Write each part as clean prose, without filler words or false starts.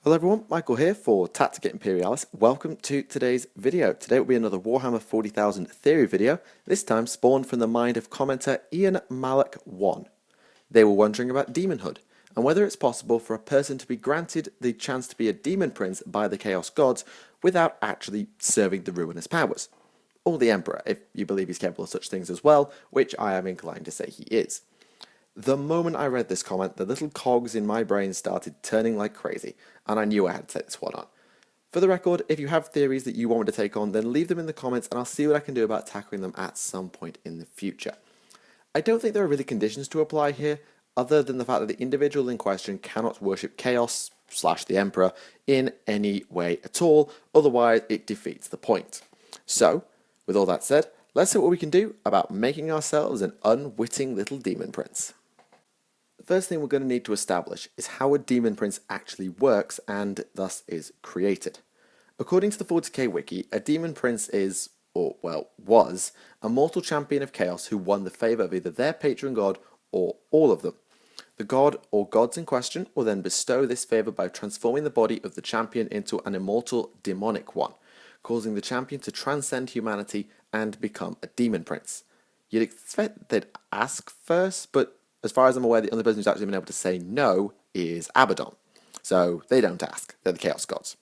Hello everyone, Michael here for Tactica Imperialis. Welcome to today's video. Today will be another Warhammer 40,000 theory video, this time spawned from the mind of commenter Ian Malak 1. They were wondering about demonhood, and whether it's possible for a person to be granted the chance to be a demon prince by the Chaos Gods without actually serving the Ruinous Powers. Or the Emperor, if you believe he's capable of such things as well, which I am inclined to say he is. The moment I read this comment, the little cogs in my brain started turning like crazy, and I knew I had to take this one on. For the record, if you have theories that you want me to take on, then leave them in the comments and I'll see what I can do about tackling them at some point in the future. I don't think there are really conditions to apply here, other than the fact that the individual in question cannot worship Chaos / the Emperor in any way at all, otherwise it defeats the point. So, with all that said, let's see what we can do about making ourselves an unwitting little demon prince. The first thing we're going to need to establish is how a demon prince actually works and thus is created. According to the 40k wiki, a demon prince is, or well, was, a mortal champion of chaos who won the favour of either their patron god or all of them. The god or gods in question will then bestow this favour by transforming the body of the champion into an immortal demonic one, causing the champion to transcend humanity and become a demon prince. You'd expect they'd ask first, but as far as I'm aware, the only person who's actually been able to say no is Abaddon. So they don't ask, they're the Chaos Gods.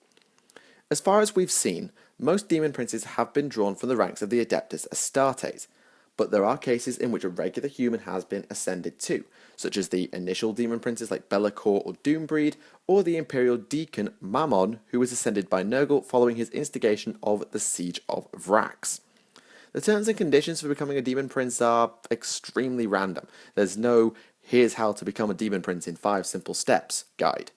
As far as we've seen, most demon princes have been drawn from the ranks of the Adeptus Astartes, but there are cases in which a regular human has been ascended too, such as the initial demon princes like Be'lakor or Doombreed, or the Imperial Deacon Mammon, who was ascended by Nurgle following his instigation of the Siege of Vrax. The terms and conditions for becoming a demon prince are extremely random. There's no "here's how to become a demon prince in 5 simple steps" guide.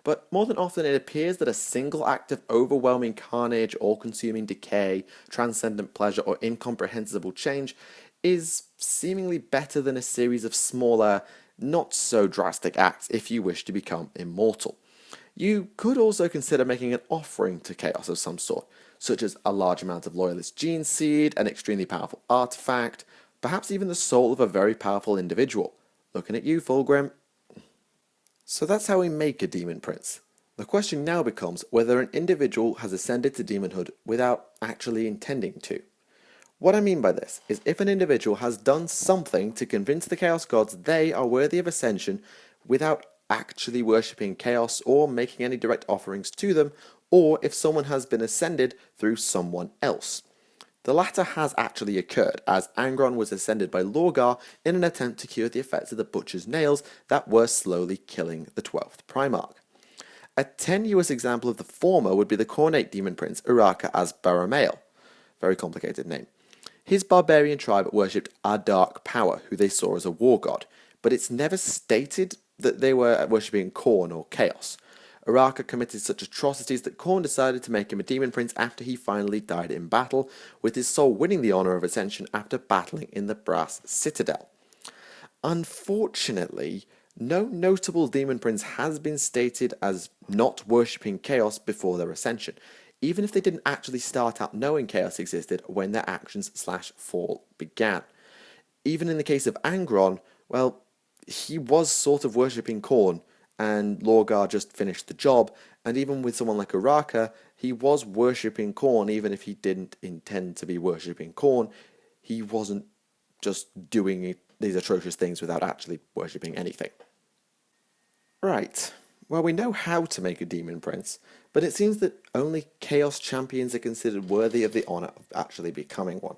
But more than often it appears that a single act of overwhelming carnage, all-consuming decay, transcendent pleasure, or incomprehensible change is seemingly better than a series of smaller, not so drastic acts if you wish to become immortal. You could also consider making an offering to Chaos of some sort, such as a large amount of Loyalist gene seed, an extremely powerful artifact, perhaps even the soul of a very powerful individual. Looking at you, Fulgrim. So that's how we make a demon prince. The question now becomes whether an individual has ascended to demonhood without actually intending to. What I mean by this is if an individual has done something to convince the Chaos Gods they are worthy of ascension without actually worshipping Chaos or making any direct offerings to them, or if someone has been ascended through someone else. The latter has actually occurred, as Angron was ascended by Lorgar in an attempt to cure the effects of the Butcher's Nails that were slowly killing the 12th Primarch. A tenuous example of the former would be the Khornate demon prince Uraka as Baramael. Very complicated name. His barbarian tribe worshipped a dark power, who they saw as a war god, but it's never stated that they were worshipping Khorne or Chaos. Uraka committed such atrocities that Khorne decided to make him a demon prince after he finally died in battle, with his soul winning the honour of ascension after battling in the Brass Citadel. Unfortunately, no notable demon prince has been stated as not worshipping Chaos before their ascension, even if they didn't actually start out knowing Chaos existed when their actions / fall began. Even in the case of Angron, well, he was sort of worshipping Khorne, and Lorgar just finished the job, and even with someone like Uraka, he was worshipping Khorne even if he didn't intend to be worshipping Khorne. He wasn't just doing these atrocious things without actually worshipping anything. Right, well, we know how to make a demon prince, but it seems that only Chaos champions are considered worthy of the honour of actually becoming one.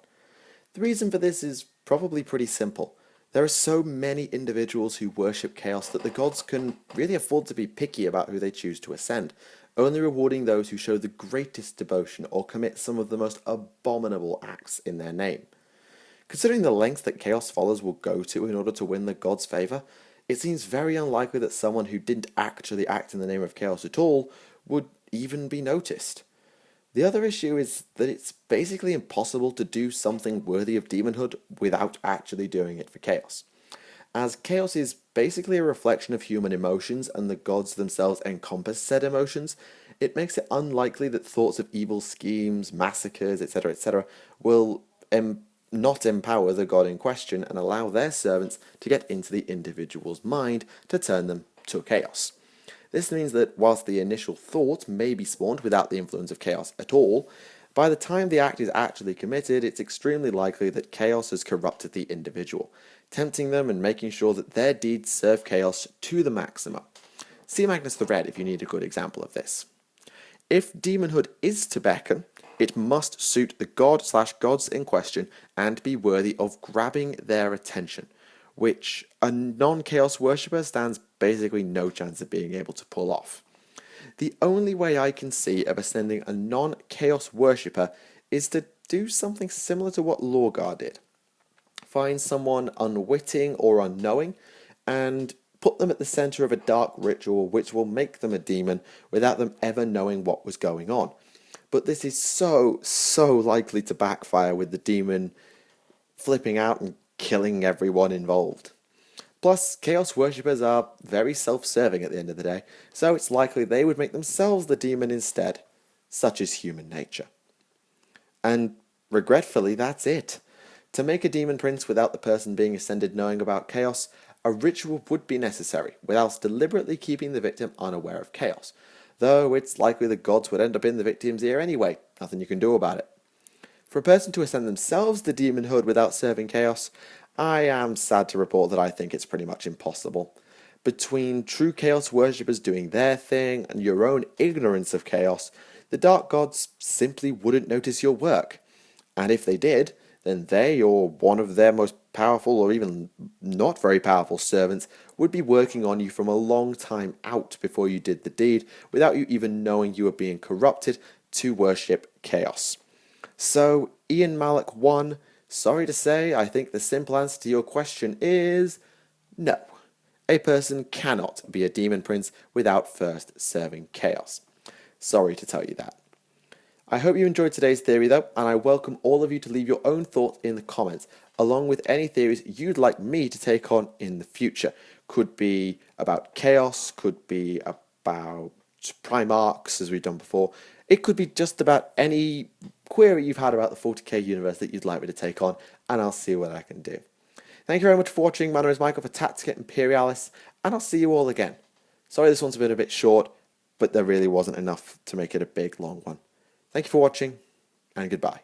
The reason for this is probably pretty simple. There are so many individuals who worship Chaos that the gods can really afford to be picky about who they choose to ascend, only rewarding those who show the greatest devotion or commit some of the most abominable acts in their name. Considering the lengths that Chaos followers will go to in order to win the gods' favour, it seems very unlikely that someone who didn't actually act in the name of Chaos at all would even be noticed. The other issue is that it's basically impossible to do something worthy of demonhood without actually doing it for Chaos. As Chaos is basically a reflection of human emotions and the gods themselves encompass said emotions, it makes it unlikely that thoughts of evil schemes, massacres, etc. will not empower the god in question and allow their servants to get into the individual's mind to turn them to Chaos. This means that whilst the initial thought may be spawned without the influence of chaos at all, by the time the act is actually committed, it's extremely likely that chaos has corrupted the individual, tempting them and making sure that their deeds serve chaos to the maximum. See Magnus the Red if you need a good example of this. If demonhood is to beckon, it must suit the god/gods in question and be worthy of grabbing their attention, which a non-chaos worshipper stands basically no chance of being able to pull off. The only way I can see of ascending a non-chaos worshipper is to do something similar to what Lorgar did. Find someone unwitting or unknowing and put them at the center of a dark ritual which will make them a demon without them ever knowing what was going on. But this is so likely to backfire, with the demon flipping out and killing everyone involved. Plus, chaos worshippers are very self-serving at the end of the day, so it's likely they would make themselves the demon instead, such is human nature. And regretfully, that's it. To make a demon prince without the person being ascended knowing about chaos, a ritual would be necessary, whilst deliberately keeping the victim unaware of chaos, though it's likely the gods would end up in the victim's ear anyway, nothing you can do about it. For a person to ascend themselves to demonhood without serving chaos, I am sad to report that I think it's pretty much impossible. Between true chaos worshippers doing their thing and your own ignorance of chaos, the dark gods simply wouldn't notice your work. And if they did, then they or one of their most powerful or even not very powerful servants would be working on you from a long time out before you did the deed, without you even knowing you were being corrupted to worship chaos. So, Ian Malik 1, sorry to say, I think the simple answer to your question is no. A person cannot be a demon prince without first serving chaos. Sorry to tell you that. I hope you enjoyed today's theory though, and I welcome all of you to leave your own thoughts in the comments, along with any theories you'd like me to take on in the future. Could be about chaos, could be about Primarchs, as we've done before. It could be just about any query you've had about the 40k universe that you'd like me to take on, and I'll see what I can do. Thank you very much for watching. My name is Michael for Tactica Imperialis, and I'll see you all again. Sorry this one's been a bit short, but there really wasn't enough to make it a big, long one. Thank you for watching, and goodbye.